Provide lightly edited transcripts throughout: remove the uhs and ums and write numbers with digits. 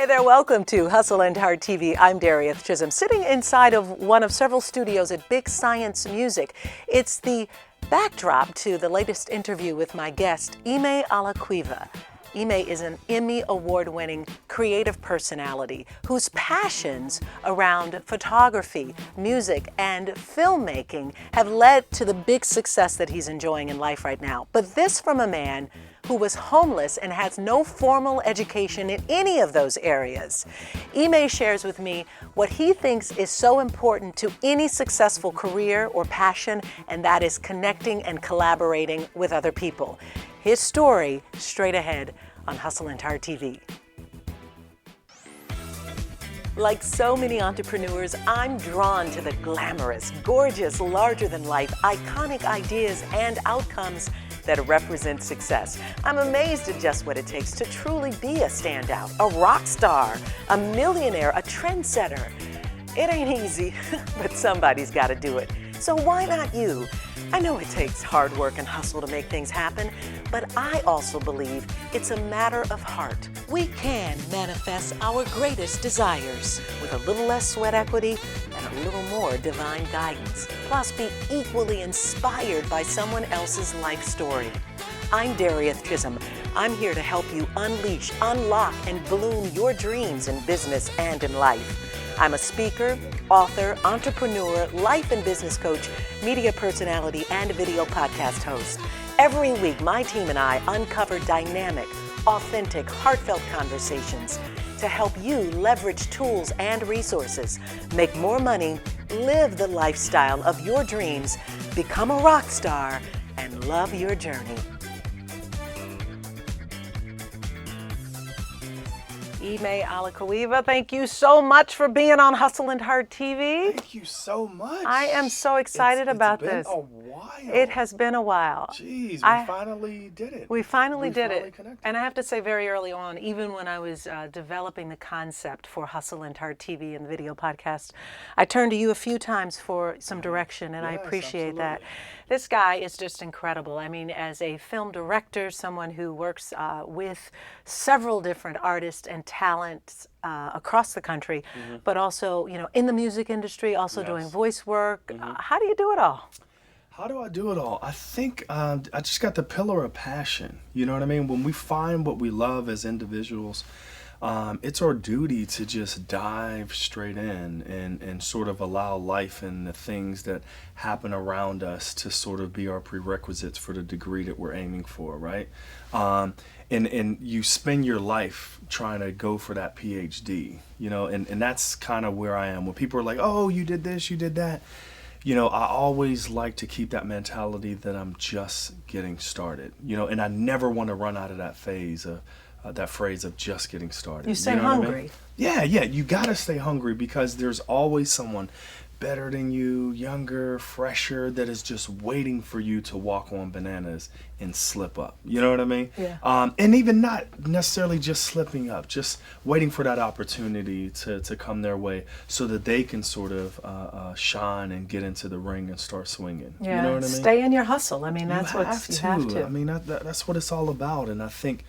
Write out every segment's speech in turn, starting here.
Hi there, welcome to Hustle and Heart TV. I'm Darieth Chisolm, sitting inside of one of several studios at Big Science Music. It's the backdrop to the latest interview with my guest, Emmai Alaquiva. Emmai is an Emmy Award Winning creative personality whose passions around photography, music, and filmmaking have led to the big success that he's enjoying in life right now. But this from a man who was homeless and has no formal education in any of those areas. Emmai shares with me what he thinks is so important to any successful career or passion, and that is connecting and collaborating with other people. His story straight ahead on Hustle and Heart TV. Like so many entrepreneurs, I'm drawn to the glamorous, gorgeous, larger-than-life, iconic ideas and outcomes that represent success. I'm amazed at just what it takes to truly be a standout, a rock star, a millionaire, a trendsetter. It ain't easy, but somebody's got to do it. So why not you? I know it takes hard work and hustle to make things happen, but I also believe it's a matter of heart. We can manifest our greatest desires with a little less sweat equity and a little more divine guidance, plus be equally inspired by someone else's life story. I'm Darieth Chisolm. I'm here to help you unleash, unlock, and bloom your dreams in business and in life. I'm a speaker, author, entrepreneur, life and business coach, media personality, and video podcast host. Every week, my team and I uncover dynamic, authentic, heartfelt conversations to help you leverage tools and resources, make more money, live the lifestyle of your dreams, become a rock star, and love your journey. Emmai Alaquiva, thank you so much for being on Hustle and Heart TV. Thank you so much. I am so excited about this. It's been a while. It has been a while. Jeez, we finally did it. We finally did it. Connected. And I have to say, very early on, even when I was developing the concept for Hustle and Heart TV and the video podcast, I turned to you a few times for some direction, and I appreciate that. This guy is just incredible. I mean, as a film director, someone who works with several different artists and talents across the country, but also, you know, in the music industry, also doing voice work. How do you do it all? How do I do it all? I think I just got the pillar of passion. You know what I mean? When we find what we love as individuals, it's our duty to just dive straight in and sort of allow life and the things that happen around us to sort of be our prerequisites for the degree that we're aiming for, right? And you spend your life trying to go for that PhD, you know, and that's kind of where I am. When people are like, oh, you did this, you did that. You know, I always like to keep that mentality that I'm just getting started, you know, and I never want to run out of that phase of that phrase of just getting started. You stay hungry. I mean? Yeah, you got to stay hungry because there's always someone better than you, younger, fresher, that is just waiting for you to walk on bananas and slip up. You know what I mean? Yeah. And even not necessarily just slipping up, just waiting for that opportunity to come their way so that they can sort of shine and get into the ring and start swinging. Yeah. You know what I mean? Stay in your hustle. I mean, that's what you have to. I mean, that's what it's all about. And I think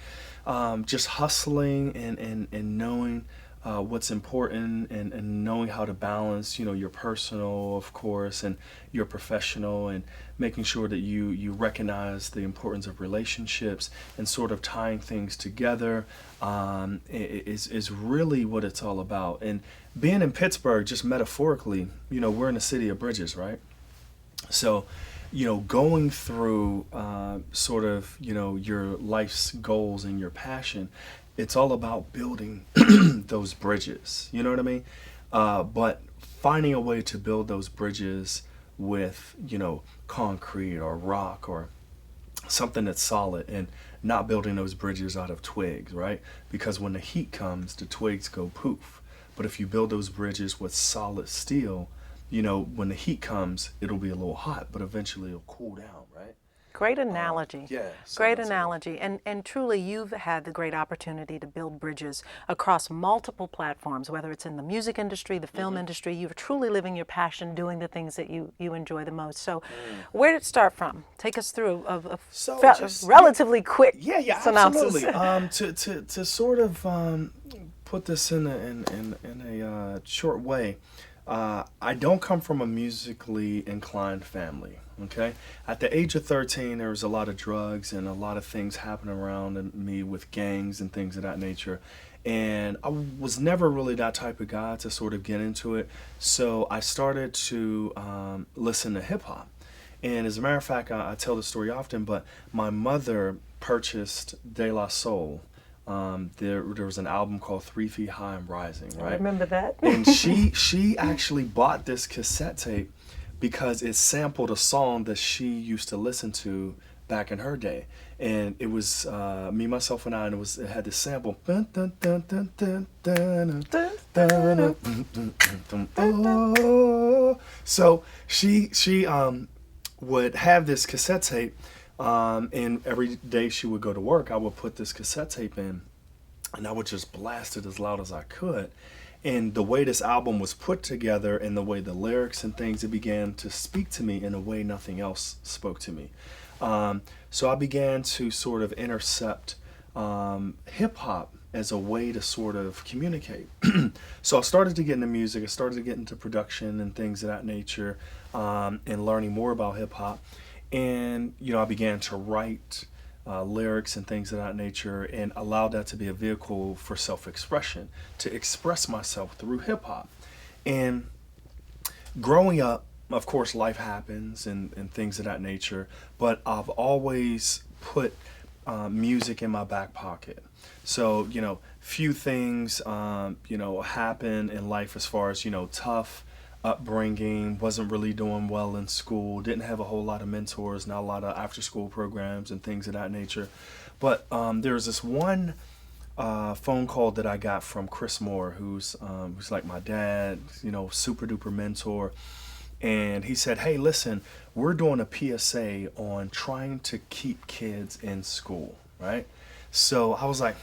just hustling and knowing what's important and knowing how to balance, you know, your personal, of course, and your professional, and making sure that you recognize the importance of relationships and sort of tying things together is really what it's all about. And being in Pittsburgh, just metaphorically, you know, we're in a city of bridges, right? So, you know, going through sort of, you know, your life's goals and your passion, it's all about building those bridges, you know what I mean? But finding a way to build those bridges with, you know, concrete or rock or something that's solid, and not building those bridges out of twigs, right? Because when the heat comes, the twigs go poof. But if you build those bridges with solid steel, you know, when the heat comes, it'll be a little hot, but eventually it'll cool down, right? Great analogy. Yeah. Great analogy. And truly, you've had the great opportunity to build bridges across multiple platforms, whether it's in the music industry, the film industry. You're truly living your passion, doing the things that you enjoy the most. So where did it start from? Take us through a relatively quick synopsis. Absolutely. To sort of put this in a short way. I don't come from a musically inclined family. Okay, at the age of 13, there was a lot of drugs and a lot of things happening around me with gangs and things of that nature. And I was never really that type of guy to sort of get into it. So I started to listen to hip hop. And as a matter of fact, I tell the story often, but my mother purchased De La Soul. There was an album called 3 Feet High and Rising, right? I remember that. And she actually bought this cassette tape because it sampled a song that she used to listen to back in her day. And it was Me, Myself, and I, and it had this sample. So she would have this cassette tape, and every day she would go to work, I would put this cassette tape in, and I would just blast it as loud as I could. And the way this album was put together and the way the lyrics and things, it began to speak to me in a way nothing else spoke to me. So I began to sort of intercept hip hop as a way to sort of communicate. So I started to get into music, I started to get into production and things of that nature, and learning more about hip hop. And, I began to write lyrics and things of that nature, and allowed that to be a vehicle for self-expression, to express myself through hip-hop. And growing up, of course, life happens and things of that nature, but I've always put music in my back pocket. So, few things, happen in life as far as, tough upbringing, wasn't really doing well in school, didn't have a whole lot of mentors, not a lot of after school programs and things of that nature. But there was this one phone call that I got from Chris Moore, who's like my dad, super duper mentor. And he said, "Hey, listen, we're doing a PSA on trying to keep kids in school," right? So I was like,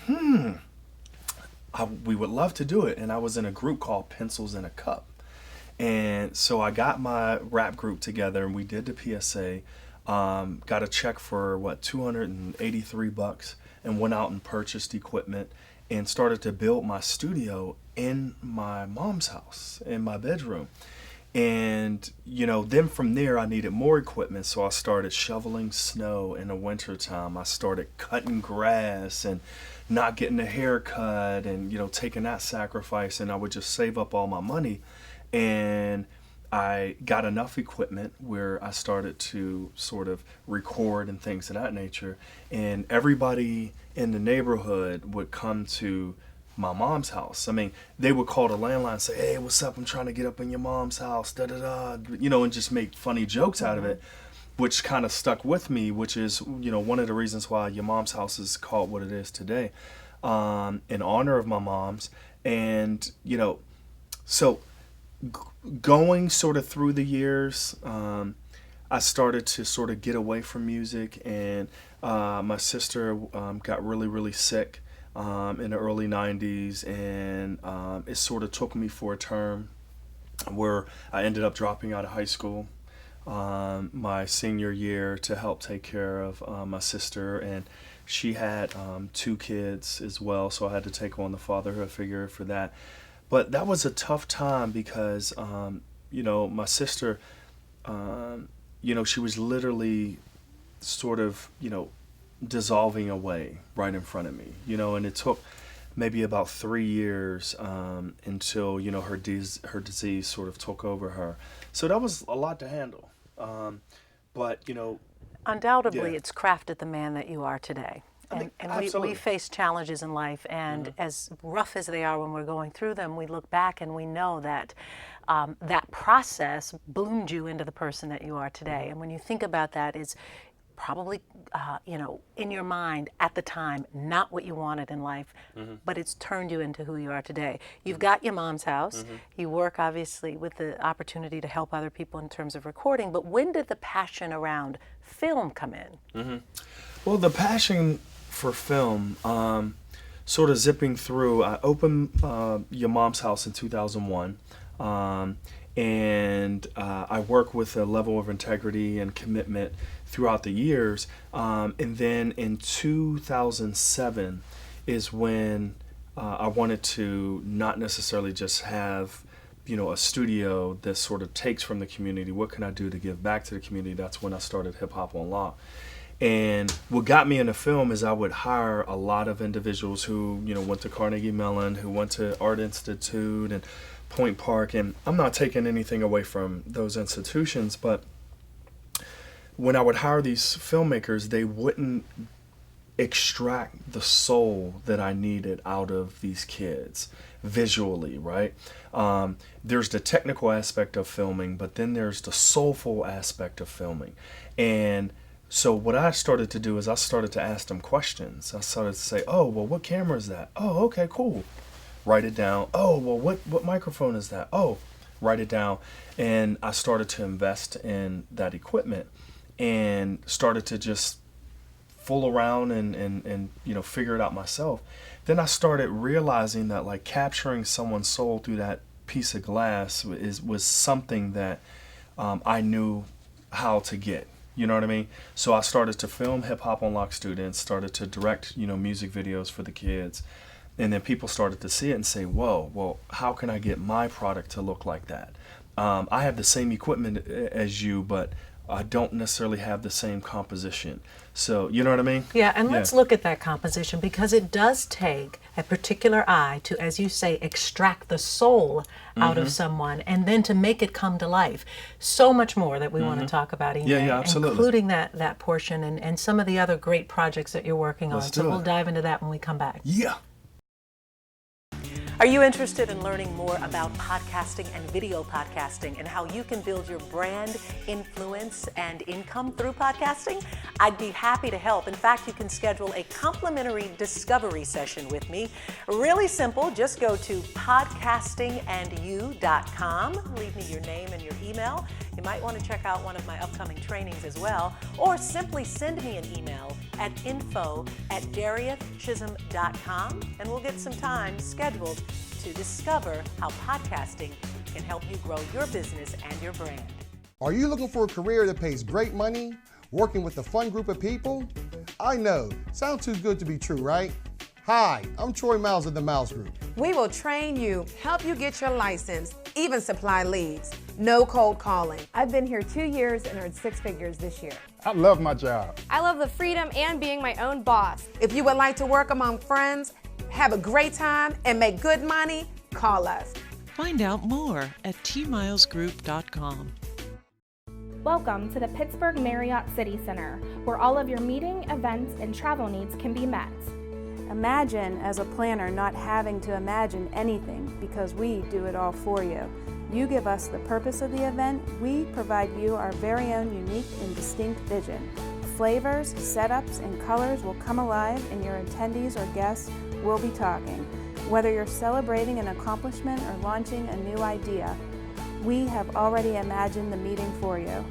we would love to do it. And I was in a group called Pencils in a Cup. And so I got my rap group together and we did the PSA, got a check for $283, and went out and purchased equipment and started to build my studio in my mom's house, in my bedroom. And, then from there I needed more equipment. So I started shoveling snow in the wintertime. I started cutting grass and not getting a haircut and, taking that sacrifice. And I would just save up all my money. And I got enough equipment where I started to sort of record and things of that nature. And everybody in the neighborhood would come to my mom's house. I mean, they would call the landline and say, "Hey, what's up? I'm trying to get up in your mom's house, da-da-da," and just make funny jokes out of it, which kind of stuck with me, which is, one of the reasons why your mom's house is called what it is today, in honor of my mom's. And, so going sort of through the years, I started to sort of get away from music, and my sister got really, really sick in the early 90s, and it sort of took me for a term where I ended up dropping out of high school my senior year to help take care of my sister, and she had 2 kids as well, so I had to take on the fatherhood figure for that. But that was a tough time because, my sister, she was literally sort of, dissolving away right in front of me, and it took maybe about 3 years until, her disease sort of took over her. So that was a lot to handle. But, Undoubtedly, yeah. it's crafted the man that you are today. And we face challenges in life, and as rough as they are when we're going through them, we look back and we know that that process bloomed you into the person that you are today. And when you think about that, it's probably, in your mind at the time, not what you wanted in life, but it's turned you into who you are today. You've got your mom's house. You work, obviously, with the opportunity to help other people in terms of recording. But when did the passion around film come in? Well, the passion for film, sort of zipping through, I opened Your Mom's House in 2001. And I work with a level of integrity and commitment throughout the years. And then in 2007 is when I wanted to not necessarily just have, a studio that sort of takes from the community. What can I do to give back to the community? That's when I started Hip Hop on Lock. And what got me into film is I would hire a lot of individuals who, went to Carnegie Mellon, who went to Art Institute and Point Park. And I'm not taking anything away from those institutions, but when I would hire these filmmakers, they wouldn't extract the soul that I needed out of these kids visually, right? There's the technical aspect of filming, but then there's the soulful aspect of filming. And so what I started to do is I started to ask them questions. I started to say, oh, well, what camera is that? Oh, okay, cool. Write it down. Oh, well, what microphone is that? Oh, write it down. And I started to invest in that equipment and started to just fool around and figure it out myself. Then I started realizing that like capturing someone's soul through that piece of glass was something that I knew how to get. You know what I mean? So I started to film Hip Hop on Lock students, started to direct, music videos for the kids. And then people started to see it and say, whoa, well, how can I get my product to look like that? I have the same equipment as you, but I don't necessarily have the same composition. So, you know what I mean? Yeah, and let's look at that composition, because it does take a particular eye to, as you say, extract the soul out of someone and then to make it come to life. So much more that we want to talk about, Emmai, Yeah, absolutely. including that portion and some of the other great projects that you're working on. So we'll dive into that when we come back. Yeah. Are you interested in learning more about podcasting and video podcasting and how you can build your brand, influence, and income through podcasting? I'd be happy to help. In fact, you can schedule a complimentary discovery session with me. Really simple. Just go to podcastingandyou.com. Leave me your name and your email. You might want to check out one of my upcoming trainings as well, or simply send me an email at info@dariethchisolm.com, and we'll get some time scheduled to discover how podcasting can help you grow your business and your brand. Are you looking for a career that pays great money, working with a fun group of people? I know, sounds too good to be true, right? Hi, I'm Troy Miles of the Miles Group. We will train you, help you get your license, even supply leads. No cold calling. I've been here 2 years and earned 6 figures this year. I love my job. I love the freedom and being my own boss. If you would like to work among friends, have a great time, and make good money, call us. Find out more at tmilesgroup.com. Welcome to the Pittsburgh Marriott City Center, where all of your meeting, events, and travel needs can be met. Imagine as a planner not having to imagine anything, because we do it all for you. You give us the purpose of the event, we provide you our very own unique and distinct vision. Flavors, setups, and colors will come alive, and your attendees or guests will be talking. Whether you're celebrating an accomplishment or launching a new idea, we have already imagined the meeting for you.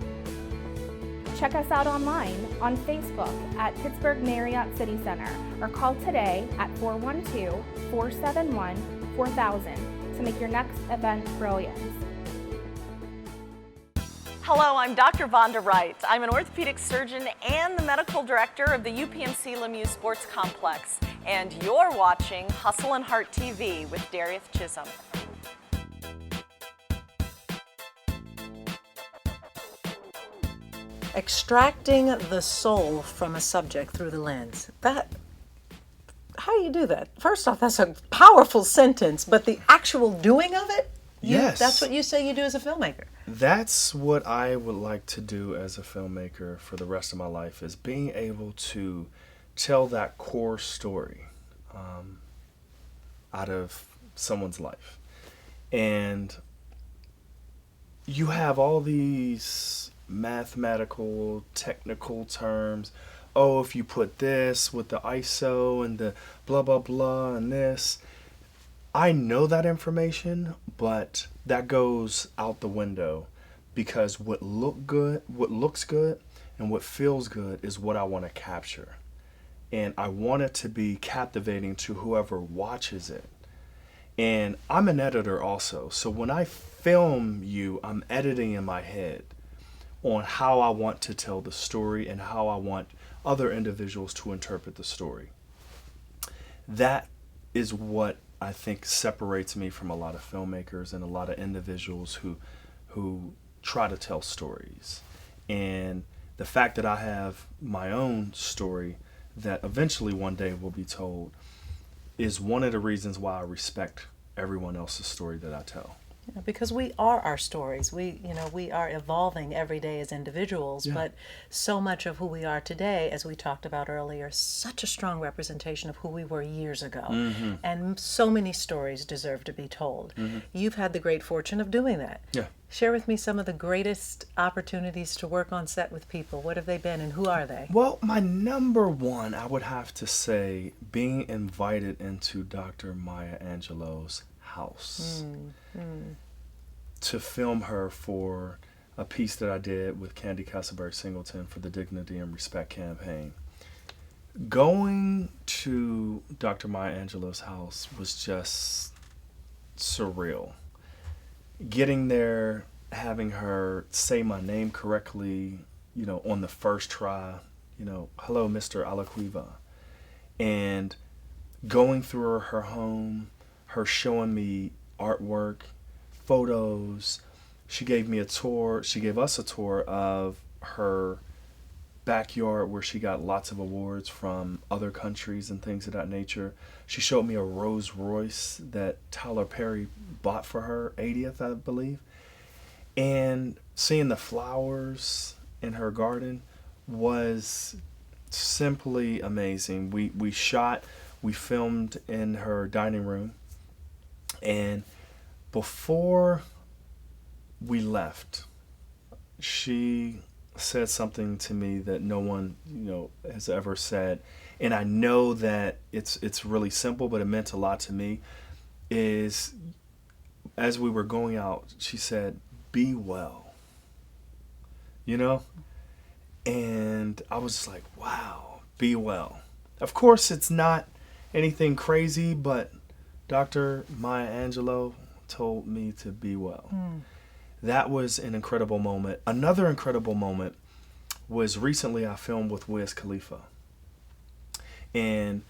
Check us out online on Facebook at Pittsburgh Marriott City Center, or call today at 412-471-4000 to make your next event brilliant. Hello, I'm Dr. Vonda Wright. I'm an orthopedic surgeon and the medical director of the UPMC Lemieux Sports Complex. And you're watching Hustle and Heart TV with Darieth Chisolm. Extracting the soul from a subject through the lens. How do you do that? First off, that's a powerful sentence, but the actual doing of it? Yes. That's what you say you do as a filmmaker. That's what I would like to do as a filmmaker for the rest of my life, is being able to tell that core story out of someone's life. And you have all these mathematical, technical terms. Oh, if you put this with the ISO and the blah, blah, blah, and this. I know that information, but that goes out the window, because what looks good and what feels good is what I want to capture. And I want it to be captivating to whoever watches it. And I'm an editor also. So when I film you, I'm editing in my head on how I want to tell the story and how I want other individuals to interpret the story. That is what I think separates me from a lot of filmmakers and a lot of individuals who try to tell stories. And the fact that I have my own story that eventually one day will be told is one of the reasons why I respect everyone else's story that I tell. Yeah, because we are our stories. We are evolving every day as individuals, but so much of who we are today, as we talked about earlier, is such a strong representation of who we were years ago. And so many stories deserve to be told. You've had the great fortune of doing that. Yeah. Share with me some of the greatest opportunities to work on set with people. What have they been and who are they? Well, my number one, I would have to say, being invited into Dr. Maya Angelou's house to film her for a piece that I did with Candy Castleberry Singleton for the Dignity and Respect campaign. Going to Dr. Maya Angelou's house was just surreal. Getting there, having her say my name correctly, on the first try, hello, Mr. Alaquiva, and going through her home, her showing me artwork, photos. She gave me a tour. She gave us a tour of her backyard where she got lots of awards from other countries and things of that nature. She showed me a Rolls Royce that Tyler Perry bought for her 80th, I believe. And seeing the flowers in her garden was simply amazing. We filmed in her dining room. And before we left, she said something to me that no one, has ever said. And I know that it's really simple, but it meant a lot to me. Is as we were going out, she said, "Be well." And I was just like, wow, be well. Of course, it's not anything crazy, but Dr. Maya Angelou told me to be well. That was an incredible moment. Another incredible moment was recently I filmed with Wiz Khalifa. And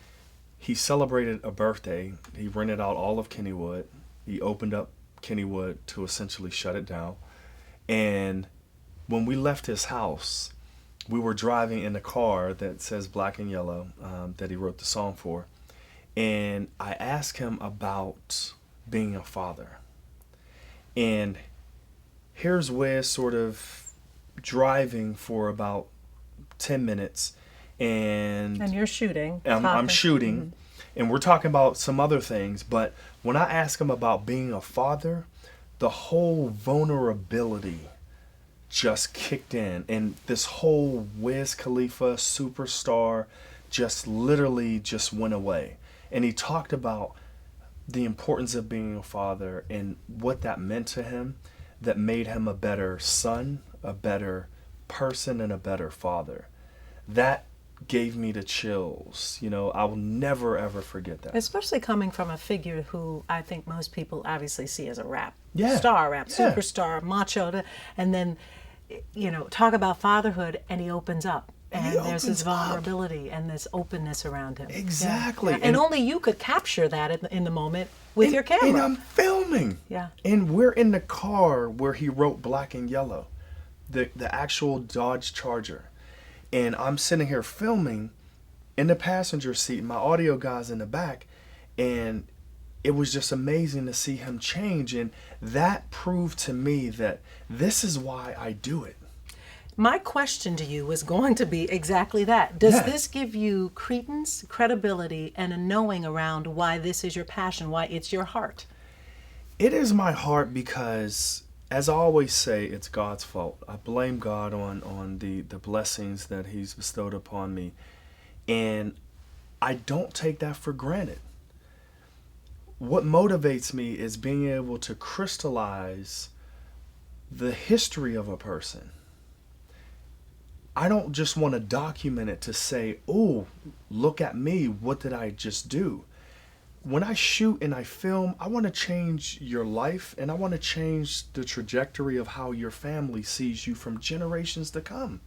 he celebrated a birthday. He rented out all of Kennywood. He opened up Kennywood to essentially shut it down. And when we left his house, we were driving in a car that says Black and Yellow, that he wrote the song for. And I asked him about being a father. And here's Wiz sort of driving for about 10 minutes. And you're shooting. I'm shooting. And we're talking about some other things. But when I ask him about being a father, the whole vulnerability just kicked in. And this whole Wiz Khalifa superstar just literally just went away. And he talked about the importance of being a father and what that meant to him, that made him a better son, a better person, and a better father. That gave me the chills. I will never, ever forget that. Especially coming from a figure who I think most people obviously see as a rap star, superstar, macho, and then, talk about fatherhood, and he opens up. And there's this vulnerability and this openness around him. Exactly. Yeah. And only you could capture that in the moment with your camera. And I'm filming. Yeah. And we're in the car where he wrote Black and Yellow, the actual Dodge Charger. And I'm sitting here filming in the passenger seat, my audio guy's in the back, and it was just amazing to see him change. And that proved to me that this is why I do it. My question to you was going to be exactly that. Does this give you credence, credibility, and a knowing around why this is your passion, why it's your heart? It is my heart because, as I always say, it's God's fault. I blame God on the blessings that He's bestowed upon me. And I don't take that for granted. What motivates me is being able to crystallize the history of a person. I don't just want to document it to say, oh, look at me, what did I just do? When I shoot and I film, I want to change your life, and I want to change the trajectory of how your family sees you from generations to come.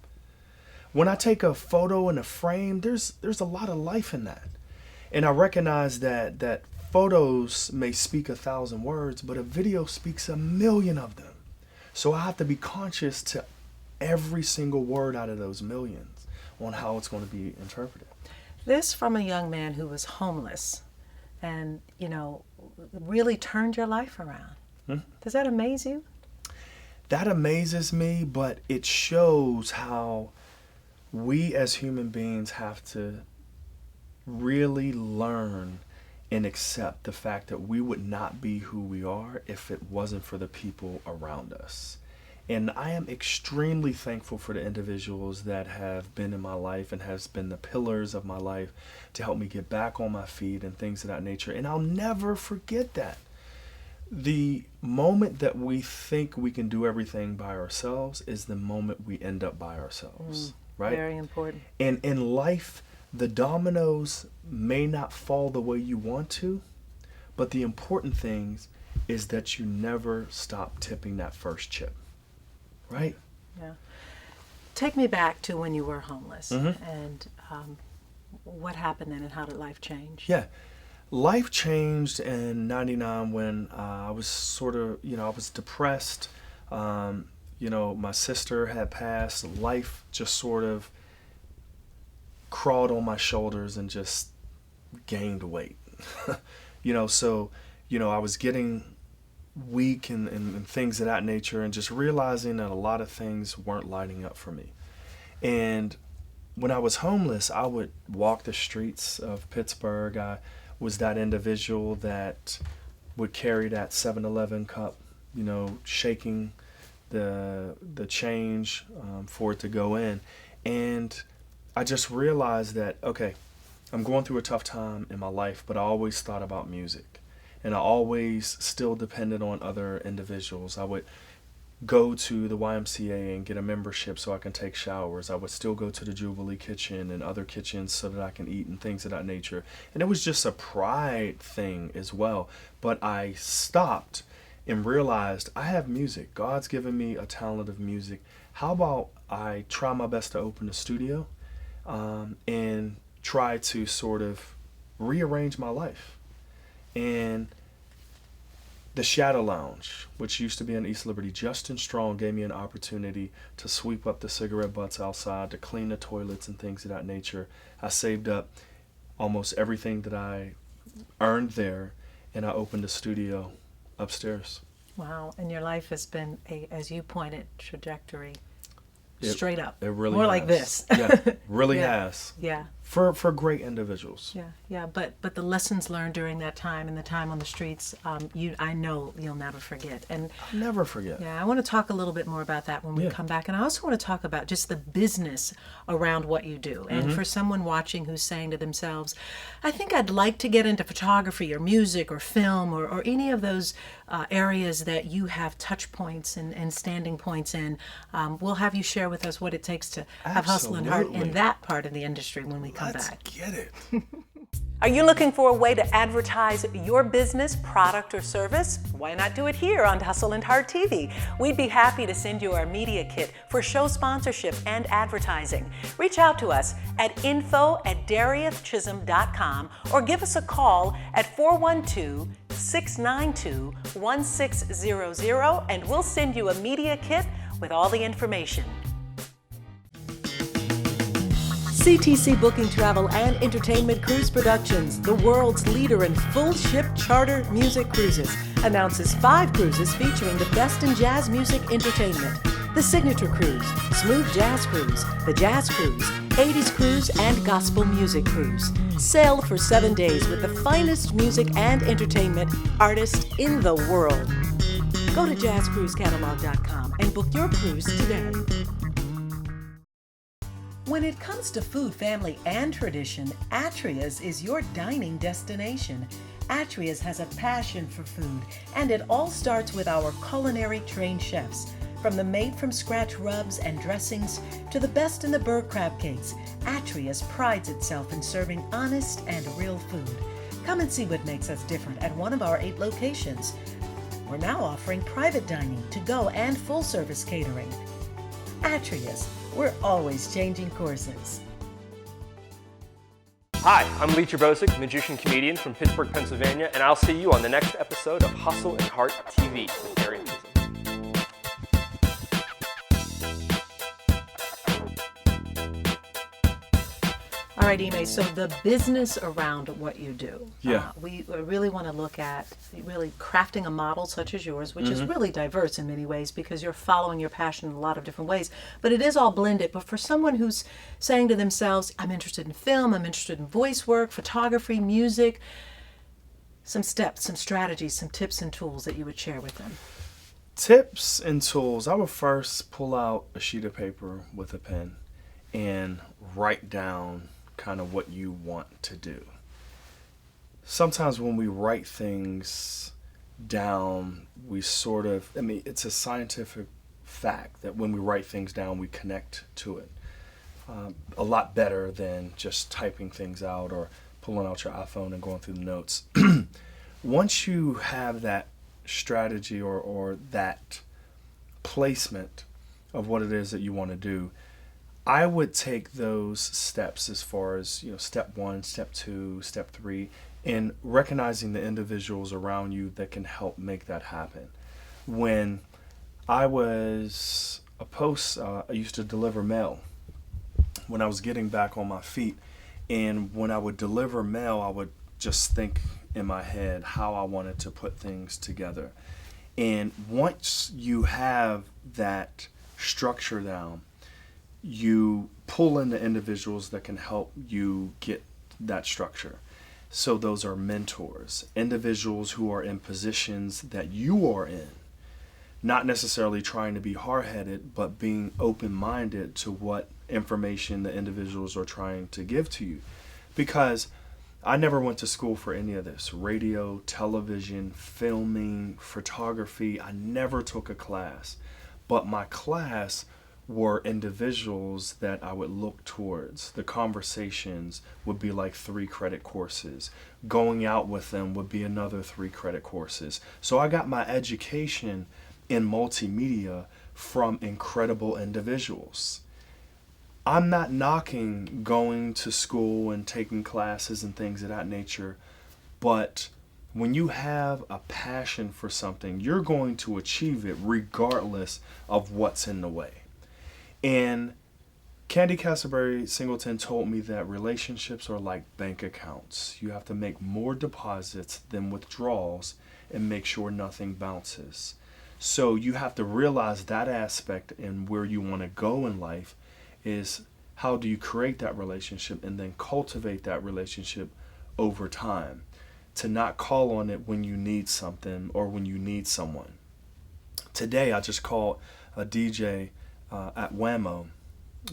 When I take a photo in a frame, there's a lot of life in that. And I recognize that photos may speak 1,000 words, but a video speaks 1,000,000 of them. So I have to be conscious to every single word out of those millions on how it's going to be interpreted. This from a young man who was homeless and, really turned your life around. Does that amaze you? That amazes me, but it shows how we as human beings have to really learn and accept the fact that we would not be who we are if it wasn't for the people around us. And I am extremely thankful for the individuals that have been in my life and has been the pillars of my life to help me get back on my feet and things of that nature. And I'll never forget that. The moment that we think we can do everything by ourselves is the moment we end up by ourselves, right? Very important. And in life, the dominoes may not fall the way you want to, but the important thing is that you never stop tipping that first chip, right? Yeah. Take me back to when you were homeless and what happened then and how did life change? Yeah. Life changed in '99 when I was sort of, I was depressed. My sister had passed. Life just sort of crawled on my shoulders and just gained weight. So I was getting weak and things of that nature, and just realizing that a lot of things weren't lining up for me. And when I was homeless, I would walk the streets of Pittsburgh. I was that individual that would carry that 7-Eleven cup, shaking the change for it to go in. And I just realized that, okay, I'm going through a tough time in my life, but I always thought about music. And I always still depended on other individuals. I would go to the YMCA and get a membership so I can take showers. I would still go to the Jubilee Kitchen and other kitchens so that I can eat and things of that nature. And it was just a pride thing as well. But I stopped and realized I have music. God's given me a talent of music. How about I try my best to open a studio and try to sort of rearrange my life. And the Shadow Lounge, which used to be in East Liberty, Justin Strong gave me an opportunity to sweep up the cigarette butts outside, to clean the toilets and things of that nature. I saved up almost everything that I earned there, and I opened a studio upstairs. Wow, and your life has been, as you pointed, trajectory straight up. It really More has. like this. Yeah, really has. Yeah. For great individuals. Yeah. But the lessons learned during that time and the time on the streets, I know you'll never forget. And I'll never forget. Yeah, I want to talk a little bit more about that when we come back. And I also want to talk about just the business around what you do. And for someone watching who's saying to themselves, I think I'd like to get into photography or music or film or any of those areas that you have touch points and standing points in. We'll have you share with us what it takes to have hustle and heart in that part of the industry when we come back. Let's get it. Are you looking for a way to advertise your business, product, or service? Why not do it here on Hustle and Heart TV? We'd be happy to send you our media kit for show sponsorship and advertising. Reach out to us at info@dariethchisolm.com or give us a call at 412-692-1600 and we'll send you a media kit with all the information. CTC Booking Travel and Entertainment Cruise Productions, the world's leader in full-ship charter music cruises, announces 5 cruises featuring the best in jazz music entertainment. The Signature Cruise, Smooth Jazz Cruise, the Jazz Cruise, 80s Cruise, and Gospel Music Cruise. Sail for 7 days with the finest music and entertainment artists in the world. Go to jazzcruisecatalog.com and book your cruise today. When it comes to food, family, and tradition, Atria's is your dining destination. Atria's has a passion for food, and it all starts with our culinary trained chefs. From the made-from-scratch rubs and dressings to the best in the burr crab cakes, Atria's prides itself in serving honest and real food. Come and see what makes us different at one of our 8 locations. We're now offering private dining, to-go, and full-service catering. Atria's. We're always changing courses. Hi, I'm Lee Trabosic, magician comedian from Pittsburgh, Pennsylvania, and I'll see you on the next episode of Hustle and Heart TV with Darieth Chisolm. All right, Emmai, so the business around what you do. Yeah. We really want to look at really crafting a model such as yours, which is really diverse in many ways because you're following your passion in a lot of different ways. But it is all blended. But for someone who's saying to themselves, I'm interested in film, I'm interested in voice work, photography, music, some steps, some strategies, some tips and tools that you would share with them. Tips and tools. I would first pull out a sheet of paper with a pen and write down kind of what you want to do. Sometimes when we write things down, we sort of, it's a scientific fact that when we write things down, we connect to it a lot better than just typing things out or pulling out your iPhone and going through the notes. Once you have that strategy or that placement of what it is that you want to do, I would take those steps as far as, step 1, step 2, step 3, and recognizing the individuals around you that can help make that happen. When I was I used to deliver mail when I was getting back on my feet. And when I would deliver mail, I would just think in my head how I wanted to put things together. And once you have that structure down, you pull in the individuals that can help you get that structure. So those are mentors, individuals who are in positions that you are in, not necessarily trying to be hard-headed, but being open-minded to what information the individuals are trying to give to you. Because I never went to school for any of this. Radio, television, filming, photography, I never took a class. But my class were individuals that I would look towards. The conversations would be like 3 credit courses. Going out with them would be another 3 credit courses. So I got my education in multimedia from incredible individuals. I'm not knocking going to school and taking classes and things of that nature, but when you have a passion for something, you're going to achieve it regardless of what's in the way. And Candy Castleberry Singleton told me that relationships are like bank accounts. You have to make more deposits than withdrawals and make sure nothing bounces. So you have to realize that aspect and where you want to go in life is how do you create that relationship and then cultivate that relationship over time to not call on it when you need something or when you need someone. Today I just called a DJ at Whammo,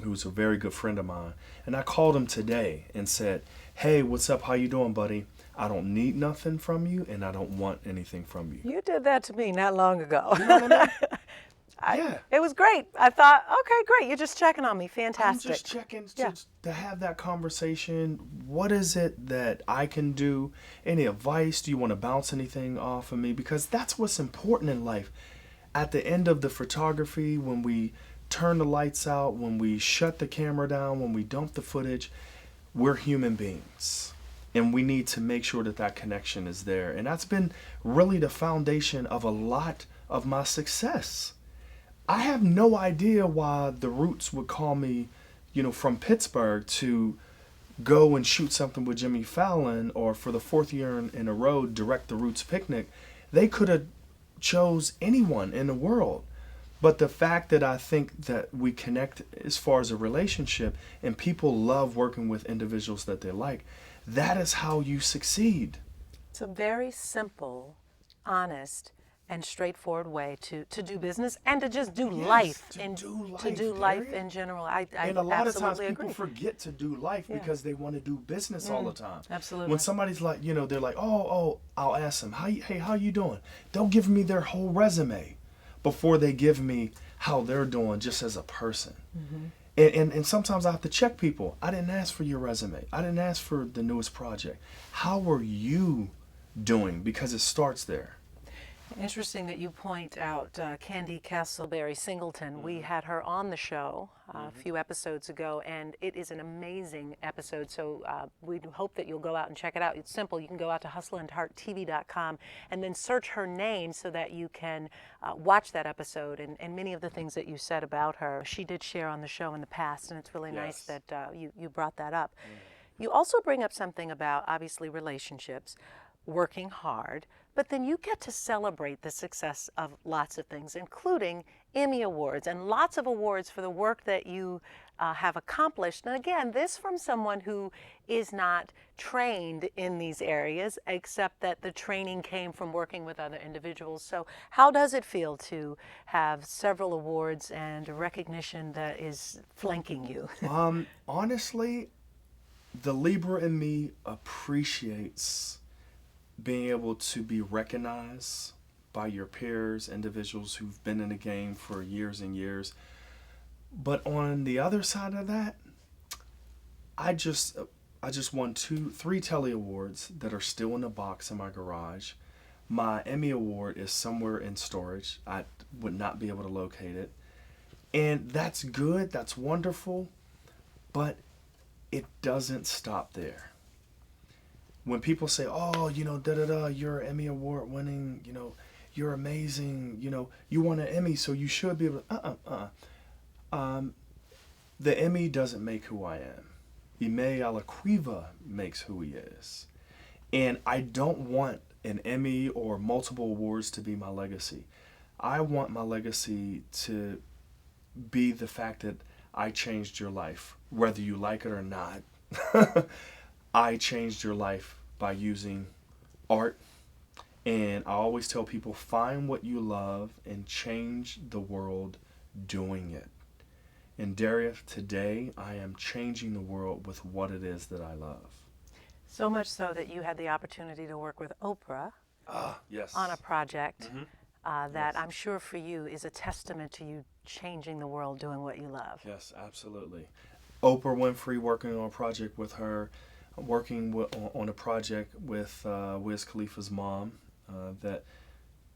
who's a very good friend of mine, and I called him today and said, hey, what's up, how you doing, buddy? I don't need nothing from you and I don't want anything from you. You did that to me not long ago. You know what I mean? Yeah. It was great. I thought, okay, great. You're just checking on me. Fantastic. I'm just checking to have that conversation. What is it that I can do? Any advice? Do you want to bounce anything off of me? Because that's what's important in life. At the end of the photography, when we turn the lights out, when we shut the camera down, when we dump the footage, we're human beings. And we need to make sure that that connection is there. And that's been really the foundation of a lot of my success. I have no idea why the Roots would call me, from Pittsburgh to go and shoot something with Jimmy Fallon or for the 4th year in a row direct the Roots picnic. They could have chose anyone in the world. But the fact that I think that we connect as far as a relationship and people love working with individuals that they like, that is how you succeed. It's a very simple, honest, and straightforward way to do business and to just do life in general. I and a lot of times absolutely people agree. forget to do life because they want to do business all the time. Absolutely. When somebody's like, they're like, oh, I'll ask them, hey, how you doing? They'll give me their whole resume before they give me how they're doing just as a person. And sometimes I have to check people. I didn't ask for your resume. I didn't ask for the newest project. How are you doing? Because it starts there. Interesting that you point out Candy Castleberry Singleton. We had her on the show a few episodes ago, and it is an amazing episode. So we hope that you'll go out and check it out. It's simple. You can go out to hustleandhearttv.com and then search her name so that you can watch that episode and many of the things that you said about her. She did share on the show in the past, and it's really nice that you brought that up. You also bring up something about, obviously, relationships, working hard, but then you get to celebrate the success of lots of things, including Emmy Awards and lots of awards for the work that you have accomplished. And again, this from someone who is not trained in these areas, except that the training came from working with other individuals. So how does it feel to have several awards and recognition that is flanking you? Honestly, the Libra in me appreciates being able to be recognized by your peers, individuals who've been in the game for years and years. But on the other side of that, I just won 3 Telly Awards that are still in the box in my garage. My Emmy Award is somewhere in storage. I would not be able to locate it. And that's good, that's wonderful, but it doesn't stop there. When people say, oh, you're Emmy Award winning, you're amazing, you won an Emmy, so you should be able to, the Emmy doesn't make who I am. Emmai Alaquiva makes who he is. And I don't want an Emmy or multiple awards to be my legacy. I want my legacy to be the fact that I changed your life, whether you like it or not. I changed your life by using art, and I always tell people, find what you love and change the world doing it. And Darieth, today I am changing the world with what it is that I love. So much so that you had the opportunity to work with Oprah on a project that I'm sure for you is a testament to you changing the world doing what you love. Yes, absolutely. Oprah Winfrey, working on a project with her, working on a project with Wiz Khalifa's mom, that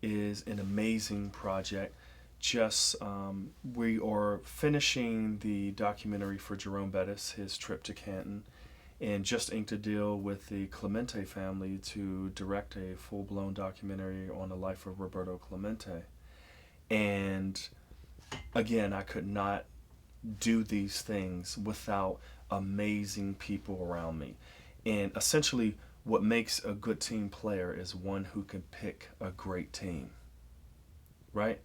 is an amazing project. We are finishing the documentary for Jerome Bettis, his trip to Canton, and just inked a deal with the Clemente family to direct a full-blown documentary on the life of Roberto Clemente. And again, I could not do these things without amazing people around me. And essentially what makes a good team player is one who can pick a great team, right?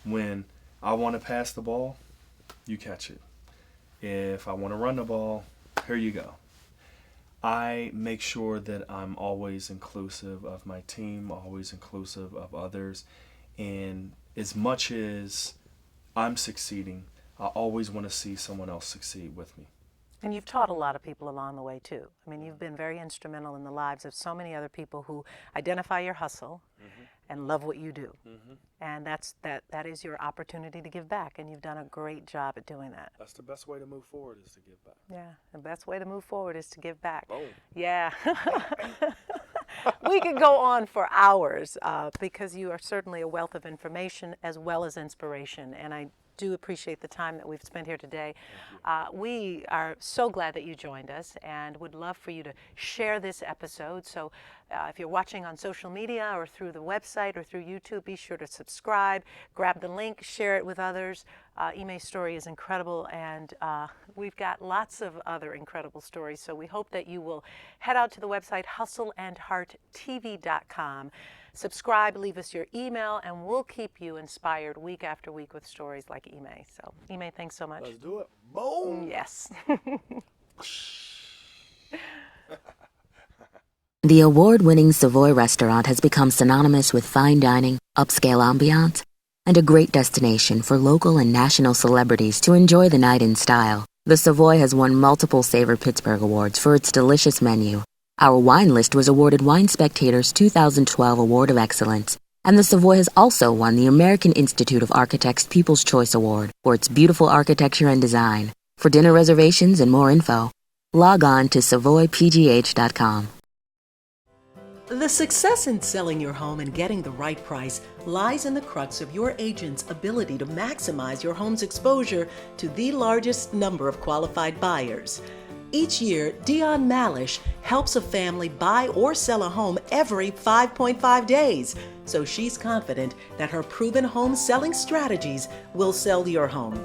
When I want to pass the ball, you catch it. If I want to run the ball, here you go. I make sure that I'm always inclusive of my team, always inclusive of others. And as much as I'm succeeding, I always want to see someone else succeed with me. And you've taught a lot of people along the way too. I mean, you've been very instrumental in the lives of so many other people who identify your hustle and love what you do. And that is your opportunity to give back, and you've done a great job at doing that. That's the best way to move forward, is to give back. Yeah, the best way to move forward is to give back. Boom. Yeah. We could go on for hours because you are certainly a wealth of information as well as inspiration, and I do appreciate the time that we've spent here today. We are so glad that you joined us and would love for you to share this episode. So if you're watching on social media or through the website or through YouTube, be sure to subscribe, grab the link, share it with others. Emmai's story is incredible, and we've got lots of other incredible stories. So we hope that you will head out to the website hustleandhearttv.com. Subscribe, leave us your email, and we'll keep you inspired week after week with stories like Emmai. So, Emmai, thanks so much. Let's do it. Boom! Yes. The award-winning Savoy restaurant has become synonymous with fine dining, upscale ambiance, and a great destination for local and national celebrities to enjoy the night in style. The Savoy has won multiple Savor Pittsburgh awards for its delicious menu. Our wine list was awarded Wine Spectator's 2012 Award of Excellence, and the Savoy has also won the American Institute of Architects' People's Choice Award for its beautiful architecture and design. For dinner reservations and more info, log on to savoypgh.com. The success in selling your home and getting the right price lies in the crux of your agent's ability to maximize your home's exposure to the largest number of qualified buyers. Each year, Dion Malish helps a family buy or sell a home every 5.5 days, so she's confident that her proven home selling strategies will sell your home.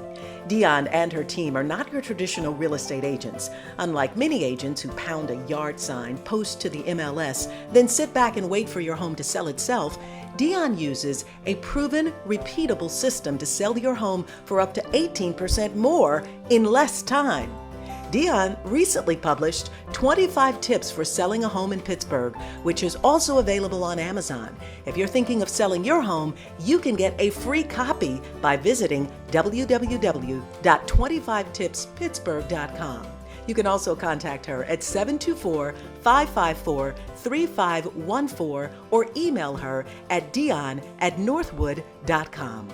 Dion and her team are not your traditional real estate agents. Unlike many agents who pound a yard sign, post to the MLS, then sit back and wait for your home to sell itself, Dion uses a proven, repeatable system to sell your home for up to 18% more in less time. Dion recently published 25 tips for selling a home in Pittsburgh, which is also available on Amazon. If you're thinking of selling your home, you can get a free copy by visiting www.25tipspittsburgh.com. You can also contact her at 724-554-3514 or email her at dion@northwood.com.